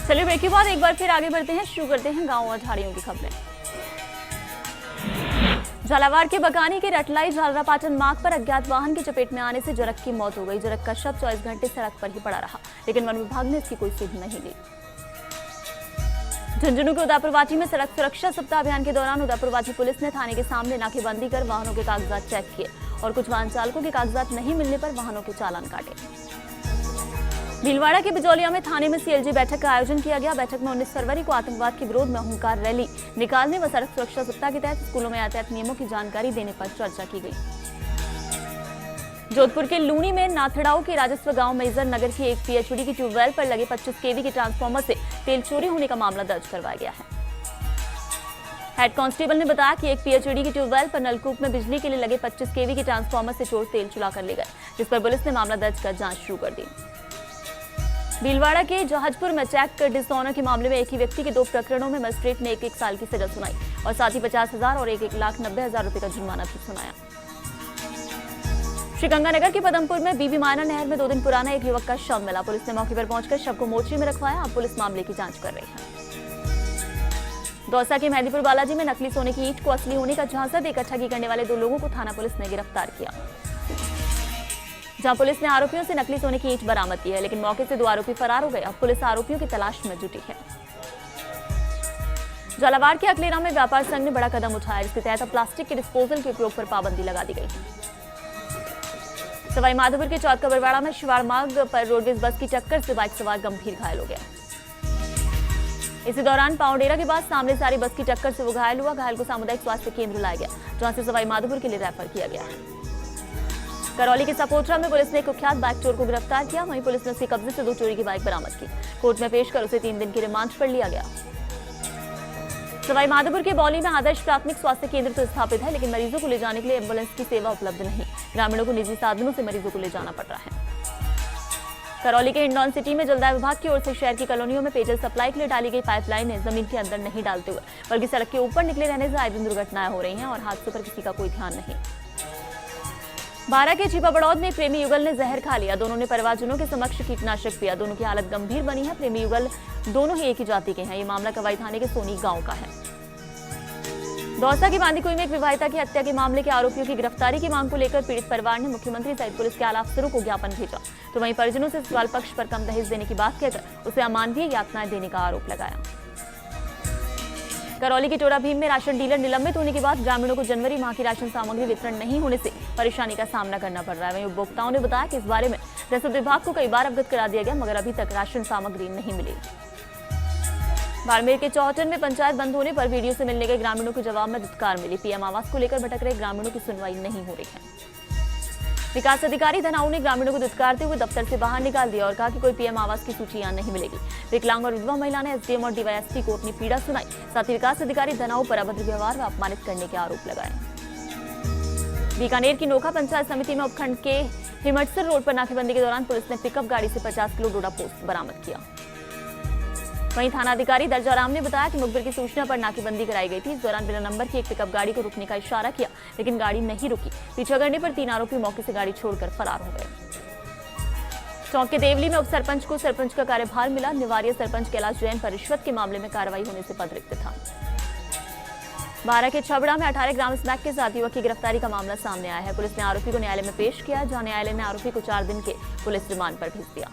चलिए ब्रेक के बाद एक बार फिर आगे बढ़ते हैं, शुरू करते हैं गांव और झाड़ियों की खबरें। झालावाड़ के बकानी के रटलाई झालरापाटन मार्ग पर अज्ञात वाहन की चपेट में आने से जरक की मौत हो गई। जरक का शव 24 घंटे सड़क पर ही पड़ा रहा, लेकिन वन विभाग ने इसकी कोई सुध नहीं ली। झुंझुनू के उदयपुरवाटी में सड़क सुरक्षा सप्ताह अभियान के दौरान उदयपुरवाटी पुलिस ने थाने के सामने नाकेबंदी कर वाहनों के कागजात चेक किए और कुछ वाहन चालकों के कागजात नहीं मिलने पर वाहनों के चालान काटे। भीलवाड़ा के बिजौलिया में थाने में सीएलजी बैठक का आयोजन किया गया। बैठक में 19 फरवरी को आतंकवाद के विरोध में हुंकार रैली निकालने व सड़क सुरक्षा सप्ताह के तहत स्कूलों में यातायात नियमों की जानकारी देने पर चर्चा की गई। जोधपुर के लूणी में नाथड़ाऊ के राजस्व गांव मेजर नगर की एक पीएचडी की ट्यूबवेल पर लगे 25 केवी के ट्रांसफार्मर से तेल चोरी होने का मामला दर्ज करवाया गया है। हेड कांस्टेबल ने बताया कि एक पीएचडी की ट्यूबवेल पर नलकूप में बिजली के लिए लगे 25 केवी के ट्रांसफार्मर से चोर तेल चुरा कर ले गए, जिस पर पुलिस ने मामला दर्ज कर जांच शुरू कर दी। भीलवाड़ा के जहाजपुर में चेक डिसऑनर के मामले में एक ही व्यक्ति के 2 प्रकरणों में मजिस्ट्रेट ने 1-1 साल की सजा सुनाई और साथ ही 50,000 और 1,90,000 रुपए का जुर्माना भी सुनाया। श्रीगंगानगर के पदमपुर में बीबी मायना नहर में 2 दिन पुराना एक युवक का शव मिला। पुलिस ने मौके पर पहुंचकर शव को मोर्चे में रखवाया। अब पुलिस मामले की जांच कर रही है। दौसा के मेहंदीपुर बालाजी में नकली सोने की ईंट को असली होने का झांसा देकर ठगी करने वाले 2 लोगों को थाना पुलिस ने गिरफ्तार किया। जहां पुलिस ने आरोपियों से नकली सोने की ईंट बरामद की है, लेकिन मौके से 2 आरोपी फरार हो गए। अब पुलिस आरोपियों की तलाश में जुटी है। झालावाड़ के अकलेरा में व्यापार संघ ने बड़ा कदम उठाया, जिसके तहत अब प्लास्टिक के डिस्पोजल के उपयोग पर पाबंदी लगा दी गई है। सवाई माधोपुर के चौथ कबरवाड़ा में शिवाड़ मार्ग पर रोडवेज बस की टक्कर से बाइक सवार गंभीर घायल हो गया। इसी दौरान पाउडेरा के बाद सामने सारी बस की टक्कर से वो घायल हुआ। घायल को सामुदायिक स्वास्थ्य केंद्र लाया गया, जहां से सवाई माधोपुर के लिए रेफर किया गया है। करौली के सपोत्रा में पुलिस ने एक कुख्यात बाइक चोर को गिरफ्तार किया। वहीं पुलिस ने उसके कब्जे से 2 चोरी की बाइक बरामद की। कोर्ट में पेश कर उसे 3 दिन की रिमांड पर लिया गया। सवाई माधोपुर के बौली में आदर्श प्राथमिक स्वास्थ्य केंद्र तो स्थापित है, लेकिन मरीजों को ले जाने के लिए एम्बुलेंस की सेवा उपलब्ध नहीं। ग्रामीणों को निजी साधनों से मरीजों को ले जाना पड़ रहा है। करौली के हिंडौन सिटी में जलदाय विभाग की ओर से शहर की कॉलोनियों में पेयजल सप्लाई के लिए डाली गई पाइपलाइनें जमीन के अंदर नहीं डालते हुए बल्कि सड़क के ऊपर निकले रहने से आए दिन दुर्घटनाएं हो रही हैं और हादसों पर किसी का कोई ध्यान नहीं। बारा के छिपा बड़ौद में प्रेमी युगल ने जहर खा लिया। दोनों ने परिवारजनों के समक्ष कीटनाशक पिया। दोनों की हालत गंभीर बनी है। प्रेमी युगल दोनों ही एक ही जाति के हैं। ये मामला कवाई थाने के सोनी गांव का है। दौसा की बांदीकुई में एक विवाहिता की हत्या के मामले के आरोपियों की गिरफ्तारी की मांग को लेकर पीड़ित परिवार ने मुख्यमंत्री सहित पुलिस के आला अफसरों को ज्ञापन भेजा, तो वहीं परिजनों से सवाल पक्ष पर कम दहेज देने की बात कहकर उसे अमानवीय यातनाएं देने का आरोप लगाया। करौली के टोरा भीम में राशन डीलर निलंबित होने के बाद ग्रामीणों को जनवरी माह की राशन सामग्री वितरण नहीं होने से परेशानी का सामना करना पड़ रहा है। वहीं उपभोक्ताओं ने बताया कि इस बारे में रसद विभाग को कई बार अवगत करा दिया गया, मगर अभी तक राशन सामग्री नहीं मिली। बाड़मेर के चौहटन में पंचायत बंद होने पर वीडियो से मिलने गए ग्रामीणों के जवाब में धिक्कार मिली। पीएम आवास को लेकर भटक रहे ग्रामीणों की सुनवाई नहीं हो रही है। विकास अधिकारी धनाऊ ने ग्रामीणों को धिक्कारते हुए दफ्तर से बाहर निकाल दिया और कहा कि कोई पीएम आवास की सूची यहां नहीं मिलेगी। विकलांग और विधवा महिला ने एसडीएम और डीवाईएसपी को अपनी पीड़ा सुनाई। साथ ही विकास अधिकारी धनाऊ पर अभद्र व्यवहार व अपमानित करने के आरोप लगाए। बीकानेर की नोखा पंचायत समिति में उपखंड के हिमटसर रोड पर नाकेबंदी के दौरान पुलिस ने पिकअप गाड़ी से 50 किलो डोडा पोस्त बरामद किया। वहीं थानाधिकारी दर्जाराम ने बताया कि मुखबिर की सूचना पर नाकेबंदी कराई गई थी। इस दौरान बिना नंबर की एक पिकअप गाड़ी को रुकने का इशारा किया, लेकिन गाड़ी नहीं रुकी। पीछा करने पर 3 आरोपी मौके से गाड़ी छोड़कर फरार हो गए। चौक के देवली में उप सरपंच को सरपंच का कार्यभार मिला। निवार्य सरपंच कैलाश जैन पर रिश्वत के मामले में कार्रवाई होने से पद रिक्त था। बारा के छबड़ा में 18 ग्राम स्मैक के साथ युवक की गिरफ्तारी का मामला सामने आया है। पुलिस ने आरोपी को न्यायालय में पेश किया, जहां न्यायालय ने आरोपी को 4 दिन के पुलिस रिमांड पर भेज दिया।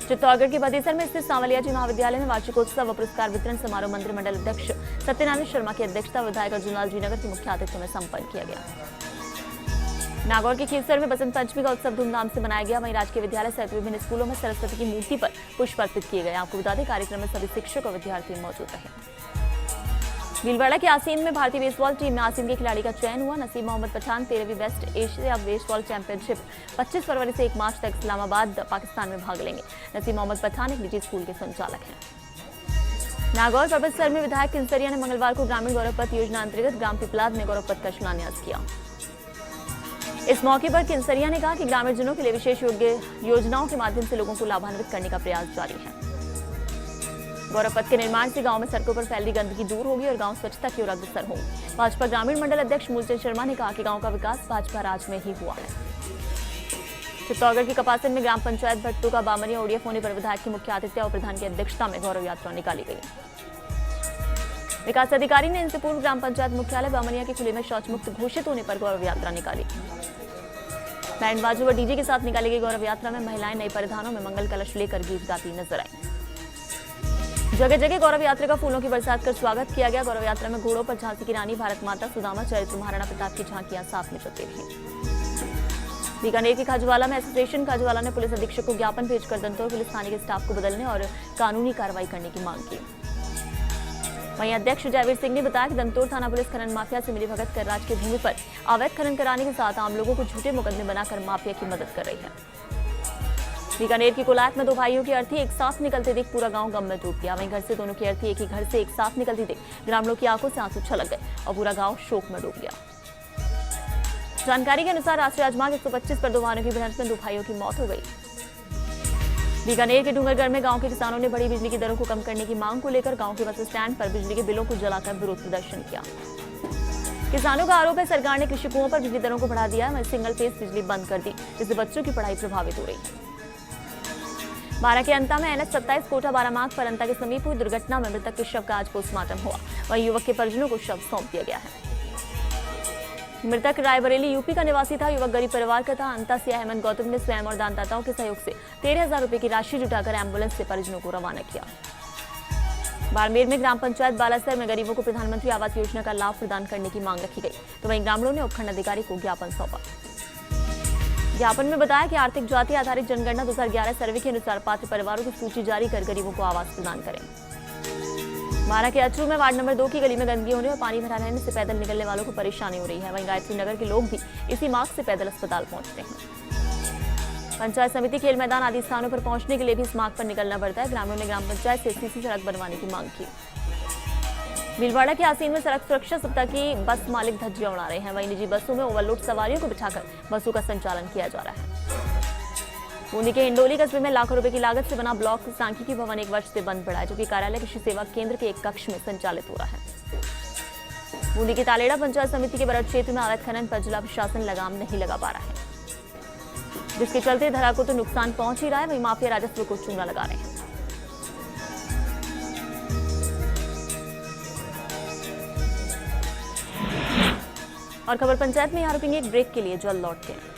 चित्तौड़गढ़ के बदेसर में स्थित सांवलिया जी महाविद्यालय में वार्षिकोत्सव व पुरस्कार वितरण समारोह मंत्रिमंडल अध्यक्ष सत्यनारायण शर्मा की अध्यक्षता विधायक अर्जुनलाल जी नगर के मुख्य आतिथ्य में संपन्न किया गया। नागौर के खीवसर में बसंत पंचमी का उत्सव धूमधाम से मनाया गया। वहीं राजकीय विद्यालय सहित विभिन्न स्कूलों में सरस्वती की मूर्ति पर पुष्प अर्पित किए गए। आपको बता दें, कार्यक्रम में सभी शिक्षक और विद्यार्थी मौजूद रहे। भीलवाड़ा के आसीन में भारतीय बेसबॉल टीम में आसीन के खिलाड़ी का चयन हुआ। नसीम मोहम्मद पठान 13वीं वेस्ट एशिया बेसबॉल चैंपियनशिप 25 फरवरी से 1 मार्च तक इस्लामाबाद पाकिस्तान में भाग लेंगे। नसीम मोहम्मद पठान एक निजी स्कूल के संचालक हैं। नागौर पर्वतसर में विधायक किंसरिया ने मंगलवार को ग्रामीण गौरव पथ योजना अंतर्गत ग्राम पिपलाद में गौरव पथ का शिलान्यास किया। इस मौके पर किंसरिया ने कहा कि ग्रामीणजनों के लिए विशेष योजनाओं के माध्यम से लोगों को लाभान्वित करने का प्रयास जारी है। गौरव पथ के निर्माण से गांव में सड़कों पर फैली गंदगी दूर होगी और गांव स्वच्छता की ओर अग्रसर होंगे। भाजपा ग्रामीण मंडल अध्यक्ष मूलचंद शर्मा ने कहा कि गांव का विकास भाजपा राज में ही हुआ है। चित्तौड़गढ़ की कपासन में ग्राम पंचायत भट्टू का बामनिया ओडीएफ होने पर विधायक की मुख्य आतिथ्य और प्रधान की अध्यक्षता में गौरव यात्रा निकाली गई। विकास अधिकारी ने इनसे पूर्व ग्राम पंचायत मुख्यालय बामनिया के खुले में शौच मुक्त घोषित होने पर गौरव यात्रा निकाली। बैंड बाजू व डीजे के साथ निकाली गई गौरव यात्रा में महिलाएं नए परिधानों में मंगल कलश लेकर गीत गाती नजर आई। जगह जगह गौरव यात्रा का फूलों की बरसात कर स्वागत किया गया। गौरव यात्रा में घोड़ों पर झांसी की रानी, भारत माता, सुदामा चरित्र, महाराणा प्रताप की झांकियां साथ में चलती रही। बीकानेर के खाजवाला में एसोसिएशन खाजवाला ने पुलिस अधीक्षक को ज्ञापन भेजकर दंतोर पुलिस थाने के स्टाफ को बदलने और कानूनी कार्रवाई करने की मांग की। वहीं अध्यक्ष जयवीर सिंह ने बताया कि दंतोर थाना पुलिस खनन माफिया से मिलीभगत कर राज्य की भूमि पर अवैध खनन कराने के साथ आम लोगों को झूठे मुकदमे बनाकर माफिया की मदद कर रही है। बीकानेर की कोलायत में दो भाइयों की अर्थी एक साथ निकलते देख पूरा गांव गम में डूब गया। वहीं घर से दोनों की अर्थी एक ही घर से एक साथ निकलती देख ग्रामीणों की आंखों से आंसू छलक गए और पूरा गांव शोक में डूब गया। जानकारी के अनुसार राष्ट्रीय राजमार्ग 125 पर दो वाहनों की भिड़ंत में दो भाइयों की मौत हो गई। बीकानेर के डूंगरगढ़ में गांव के किसानों ने बढ़ी बिजली की दरों को कम करने की मांग को लेकर गांव के बस स्टैंड पर बिजली के बिलों को जलाकर विरोध प्रदर्शन किया। किसानों का आरोप है सरकार ने कृषि कुओं पर बिजली दरों को बढ़ा दिया है, सिंगल फेज बिजली बंद कर दी, जिससे बच्चों की पढ़ाई प्रभावित हो रही है। बारा के अंता में NH 27 कोटा बारामाग पर अंता के समीप हुई दुर्घटना में मृतक के शव का आज पोस्टमार्टम हुआ। वहीं युवक के परिजनों को शव सौंप दिया गया है। मृतक रायबरेली यूपी का निवासी था। युवक गरीब परिवार का था। अंता से अहमद गौतम ने स्वयं और दानदाताओं के सहयोग से 13,000 रुपए की राशि जुटाकर एम्बुलेंस से परिजनों को रवाना किया। बाड़मेर में ग्राम पंचायत बालासर में गरीबों को प्रधानमंत्री आवास योजना का लाभ प्रदान करने की मांग रखी गई, तो वहीं ग्रामीणों ने उपखंड अधिकारी को ज्ञापन सौंपा। ज्ञापन में बताया कि आर्थिक जाति आधारित जनगणना 2011 सर्वे के अनुसार पात्र परिवारों की सूची जारी कर गरीबों को आवास प्रदान करें। बारा के अचरू में वार्ड नंबर 2 की गली में गंदगी होने और पानी भरा रहने से पैदल निकलने वालों को परेशानी हो रही है। वहीं गायत्री नगर के लोग भी इसी मार्ग से पैदल अस्पताल पहुंचते हैं। पंचायत समिति, खेल मैदान आदि स्थानों पर पहुंचने के लिए भी इस मार्ग पर निकलना पड़ता है। ग्रामीणों ने ग्राम पंचायत से सीसी सड़क बनवाने की मांग की। भीलवाड़ा के आसीन में सड़क सुरक्षा सप्ताह की बस मालिक धज्जियां उड़ा रहे हैं। वहीं निजी बसों में ओवरलोड सवारियों को बिठाकर बसों का संचालन किया जा रहा है। बूंदी के हिंडोली कस्बे में लाखों रुपए की लागत से बना ब्लॉक सांख्यिकी भवन 1 वर्ष से बंद पड़ा है, जो कि कार्यालय कृषि सेवा केंद्र के एक कक्ष में संचालित हो रहा है। बूंदी की तालेड़ा पंचायत समिति के बरट क्षेत्र में अवैध खनन पर जिला प्रशासन लगाम नहीं लगा पा रहा है, जिसके चलते धरा को तो नुकसान पहुंच ही रहा है, वहीं माफिया राजस्व को चूना लगा रहे हैं। और खबर पंचायत में यहाँ रुकेंगे एक ब्रेक के लिए, जल्द लौटते हैं।